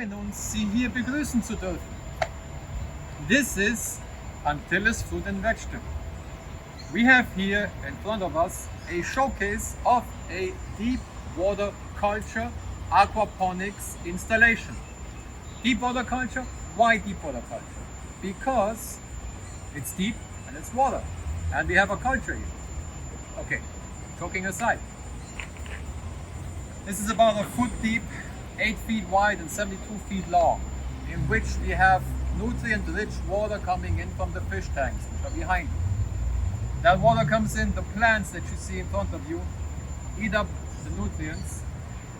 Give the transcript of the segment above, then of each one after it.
erscheinen und Sie hier begrüßen zu dürfen. This is Antilles Fruit and Vegetable. We have here in front of us a showcase of a deep water culture aquaponics installation. Deep water culture? Why deep water culture? Because it's deep and it's water, and we have a culture here. Okay, joking aside. This is about a foot deep, 8 feet wide and 72 feet long, in which we have nutrient-rich water coming in from the fish tanks, which are behind you. That water comes in, the plants that you see in front of you eat up the nutrients,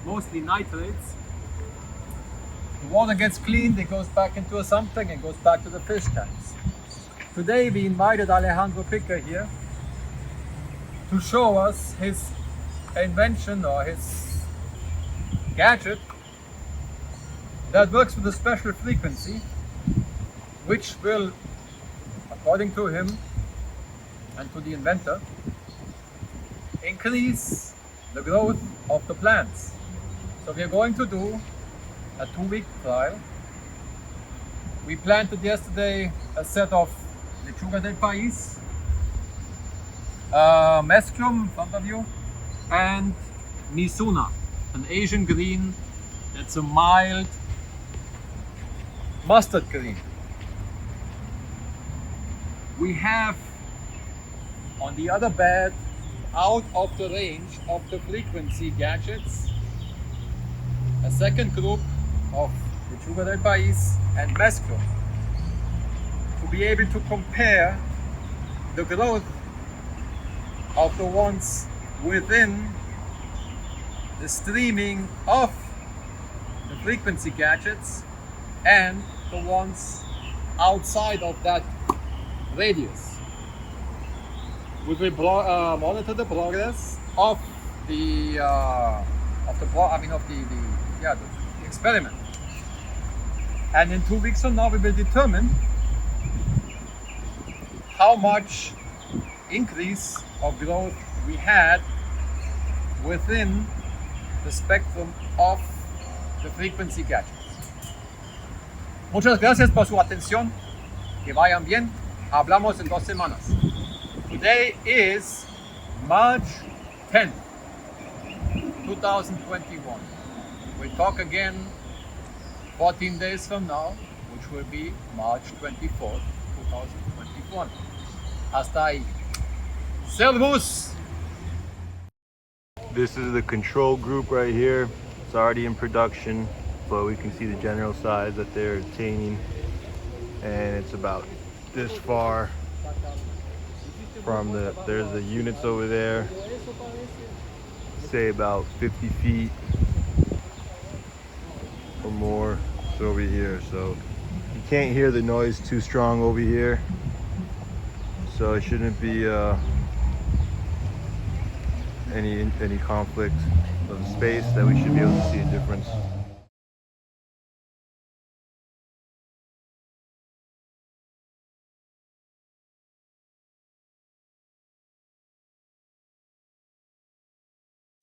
mostly nitrates. The water gets cleaned, it goes back into a sump tank and goes back to the fish tanks. Today we invited Alejandro Picker here to show us his invention or his gadget that works with a special frequency, which will, according to him and to the inventor, increase the growth of the plants. So we are going to do a 2-week trial. We planted yesterday a set of Lechuga del País, Mesclun in front of you, and Misuna, an Asian green that's a mild mustard green. We have on the other bed, out of the range of the frequency gadgets, a second group of Lechuga del País and Mesclun, to be able to compare the growth of the ones within the streaming of the frequency gadgets and the ones outside of that radius. We will monitor the progress of the experiment. And in 2 weeks from now, we will determine how much increase of growth we had within the spectrum of the frequency gadgets. Muchas gracias por su atención. Que vayan bien. Hablamos en 2 semanas. Today is March 10th, 2021. We'll talk again 14 days from now, which will be March 24th, 2021. Hasta ahí. Servus! This is the control group right here. It's already in production, but we can see the general size that they're attaining. And it's about this far from there's the units over there, say about 50 feet or more. It's over here, so you can't hear the noise too strong over here, so it shouldn't be any conflict of space, that we should be able to see a difference.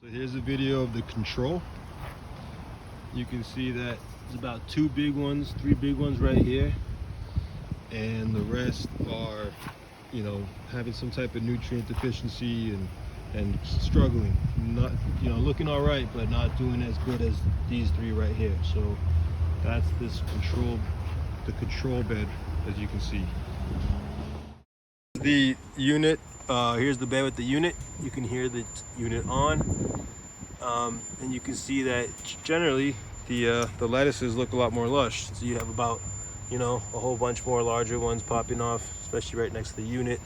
So here's a video of the control. You can see that there's about 2 big ones, 3 big ones right here, and the rest are, you know, having some type of nutrient deficiency and struggling. Not, you know, looking all right, but not doing as good as these 3 right here. So that's this control, the control bed, as you can see. The unit. Here's the bed with the unit. You can hear the unit on, and you can see that generally the lettuces look a lot more lush. So you have about, you know, a whole bunch more larger ones popping off, especially right next to the unit.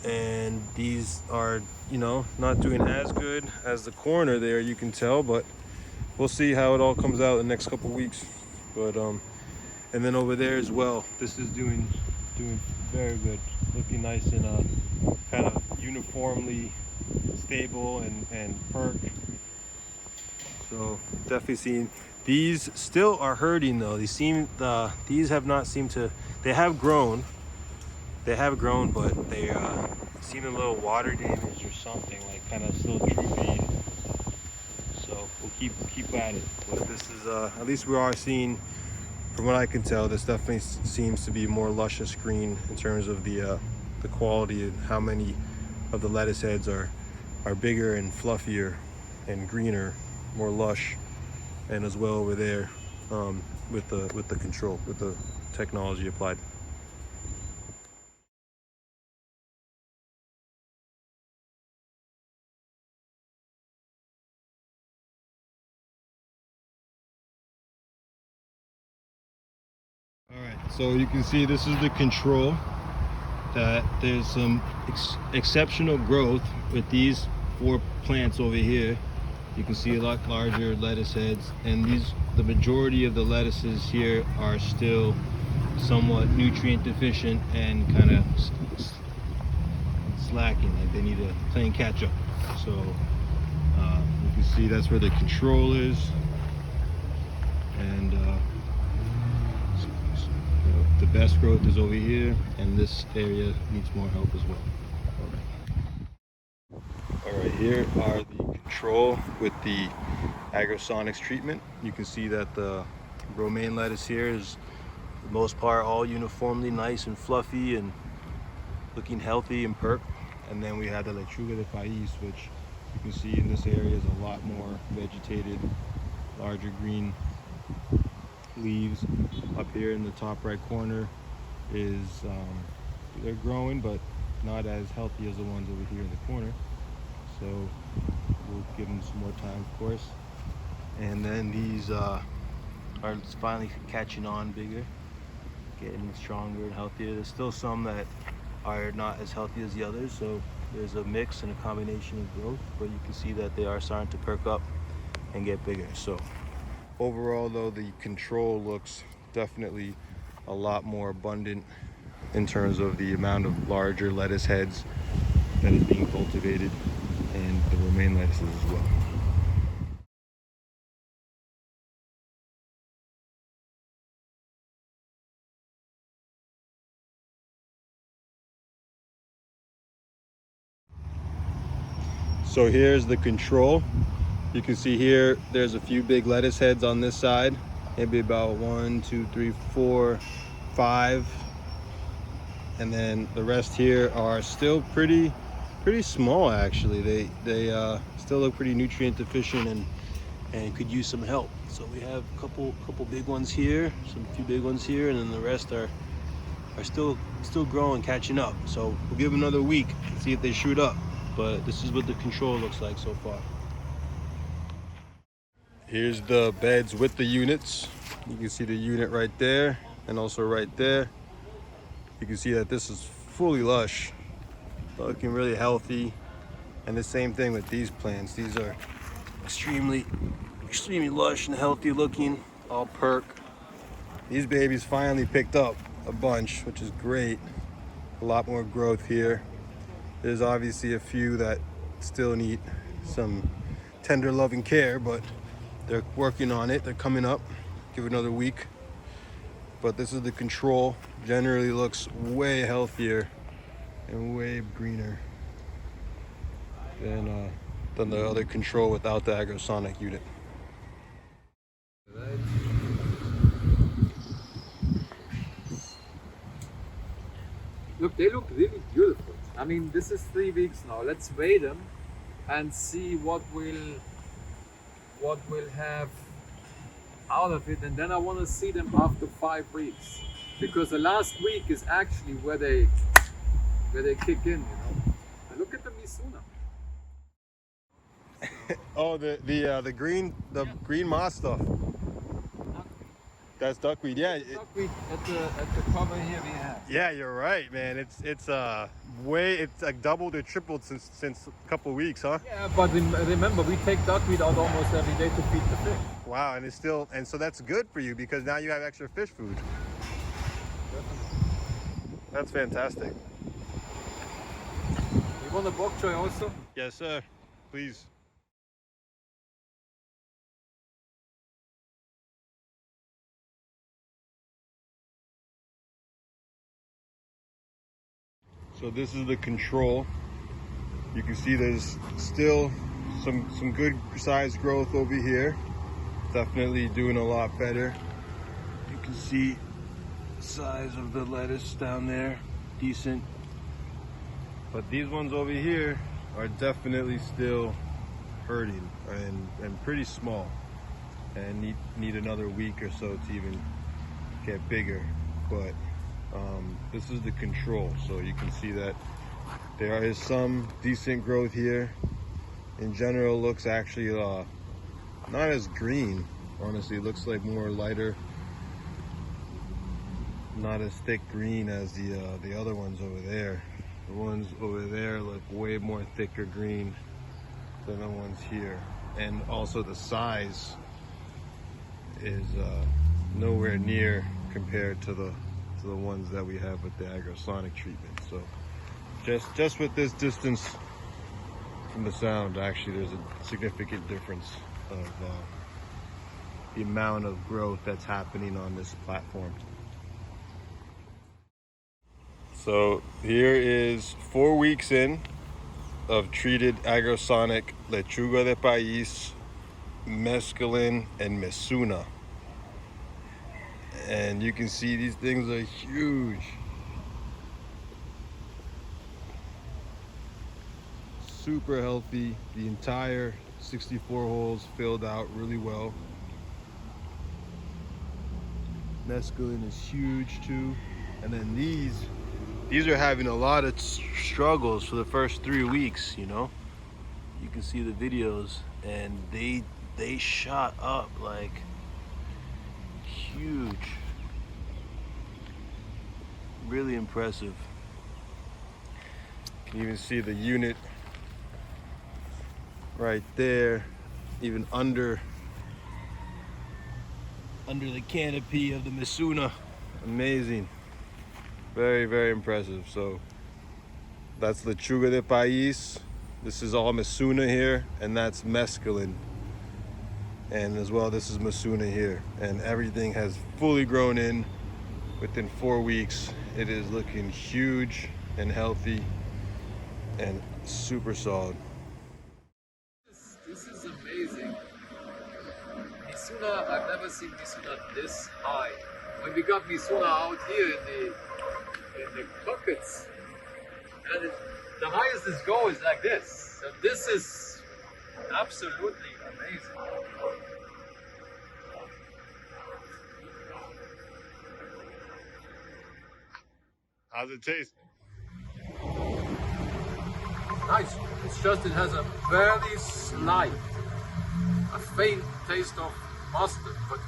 And these are, you know, not doing as good as the corner there, you can tell, but we'll see how it all comes out in the next couple weeks. But and then over there as well, this is doing very good, looking nice and kind of uniformly stable and perk. So definitely seeing these still are hurting though. These have not seemed to, they have grown, but they seem a little water damaged or something, like kind of still droopy. So So we'll keep at it. But this is at least we are seeing, from what I can tell, this definitely seems to be more luscious green in terms of the quality and how many of the lettuce heads are bigger and fluffier and greener, more lush, and as well over there with the control, with the technology applied. All right, so you can see this is the control, that there's some exceptional growth with these 4 plants over here. You can see a lot larger lettuce heads, and the majority of the lettuces here are still somewhat nutrient deficient and kind of slacking, like they need to playing catch up. So you can see that's where the control is, and the best growth is over here, and this area needs more help as well. All right, here are the control with the agrosonics treatment. You can see that the romaine lettuce here is, for the most part, all uniformly nice and fluffy and looking healthy and perk. And then we have the lechuga de país, which you can see in this area is a lot more vegetated, larger green leaves. Up here in the top right corner is they're growing, but not as healthy as the ones over here in the corner. So we'll give them some more time, of course. And then these are finally catching on bigger, getting stronger and healthier. There's still some that are not as healthy as the others, so there's a mix and a combination of growth, but you can see that they are starting to perk up and get bigger. So overall though, the control looks definitely a lot more abundant in terms of the amount of larger lettuce heads that is being cultivated, and the romaine lettuces as well. So here's the control. You can see here there's a few big lettuce heads on this side, maybe about 1, 2, 3, 4, 5, and then the rest here are still pretty small actually. They still look pretty nutrient deficient and could use some help. So we have a couple big ones here, few big ones here, and then the rest are still growing, catching up. So we'll give them another week and see if they shoot up. But this is what the control looks like so far. Here's the beds with the units. You can see the unit right there and also right there. You can see that this is fully lush, looking really healthy. And the same thing with these plants. These are extremely lush and healthy looking, all perk. These babies finally picked up a bunch, which is great. A lot more growth here. There's obviously a few that still need some tender loving care, but they're working on it. They're coming up. Give it another week. But this is the control. Generally looks way healthier and way greener than the other control without the agrosonic unit. Look, they look really beautiful. I mean, this is 3 weeks now. Let's weigh them and see what we'll have out of it, and then I want to see them after 5 weeks, because the last week is actually where they kick in, you know. And look at the Misuna. Oh, the green moss stuff. That's duckweed, yeah. Duckweed at the cover here we have. Yeah, you're right, man. It's like doubled or tripled since a couple of weeks, huh? Yeah, but remember, we take duckweed out almost every day to feed the fish. Wow, and so that's good for you because now you have extra fish food. Definitely. That's fantastic. You want a bok choy also? Yes, sir. Please. So this is the control. You can see there's still some good size growth over here. Definitely doing a lot better. You can see the size of the lettuce down there, decent. But these ones over here are definitely still hurting and pretty small, and need another week or so to even get bigger. But this is the control, so you can see that there is some decent growth here. In general, looks actually not as green. Honestly, it looks like more lighter, not as thick green as the other ones over there. The ones over there look way more thicker green than the ones here, and also the size is nowhere near compared to the ones that we have with the agrosonic treatment. So just with this distance from the sound, actually there's a significant difference of the amount of growth that's happening on this platform. So here is 4 weeks in of treated agrosonic lechuga de país, mescaline, and misuna. And you can see these things are huge. Super healthy. The entire 64 holes filled out really well. Mescaline is huge too. And then these are having a lot of struggles for the first 3 weeks, you know. You can see the videos, and they shot up like huge. Really impressive. You can even see the unit right there, even under the canopy of the misuna. Amazing. Very, very impressive. So that's lechuga de país. This is all misuna here, and that's mescaline. And as well, this is misuna here. And everything has fully grown in within 4 weeks. It is looking huge and healthy and super solid. This is amazing. Misuna, I've never seen Misuna this high. When we got Misuna out here in the buckets, and the highest this go is like this. So this is absolutely amazing. How's it taste? Nice. It's just it has a very slight, a faint taste of mustard, but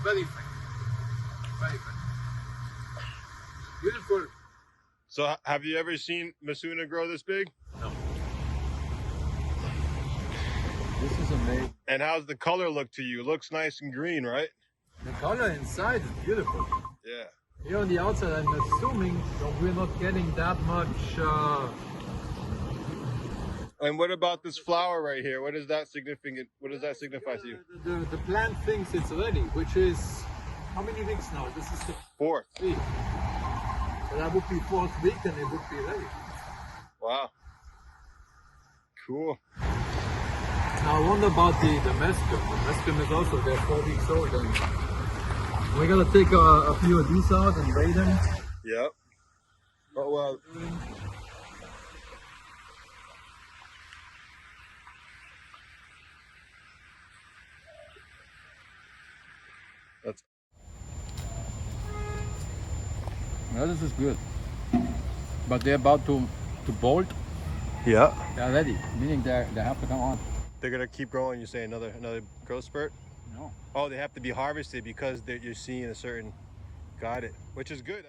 very faint. Very faint. Beautiful. So have you ever seen misuna grow this big? No. This is amazing. And how's the color look to you? It looks nice and green, right? The color inside is beautiful. Yeah. Here on the outside, I'm assuming that we're not getting that much. And what about this flower right here? What is that significant? What does that signify to you? The plant thinks it's ready, which is how many weeks now? This is the 4. week. So that would be 4th week, and it would be ready. Wow. Cool. Now I wonder about the mesclun. The mesclun is also there, 4 weeks old, and we're gonna take a few of these out and weigh them. Yep. Oh well. That's. Now this is good, but they're about to bolt. Yeah. They're ready, meaning they have to come on. They're gonna keep growing. You say another growth spurt? No. Oh, they have to be harvested because you're seeing a certain. Got it. Which is good.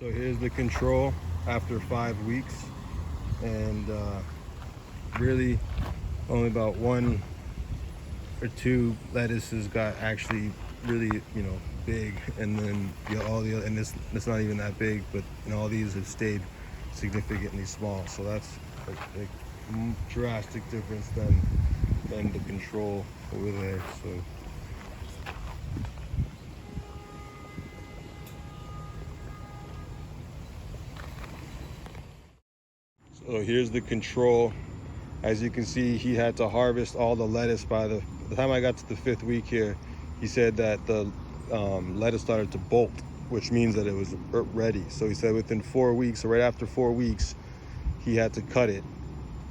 So here's the control after 5 weeks, and really only about 1 or 2 lettuces got actually really, big, and then all the other, and this it's not even that big, but all these have stayed significantly small. So that's a drastic difference than the control over there. So here's the control. As you can see, he had to harvest all the lettuce by the time I got to the 5th week here. He said that the lettuce started to bolt, which means that it was ready. So he said within 4 weeks, or right after 4 weeks, he had to cut it.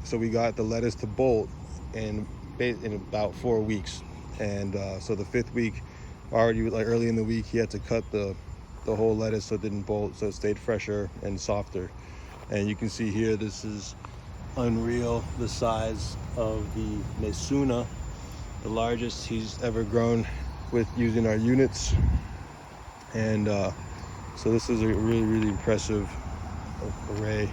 So we got the lettuce to bolt in about 4 weeks. And so the 5th week, already like early in the week, he had to cut the whole lettuce so it didn't bolt, so it stayed fresher and softer. And you can see here, this is unreal, the size of the Mesuna, the largest he's ever grown with using our units. And so this is a really, really impressive array.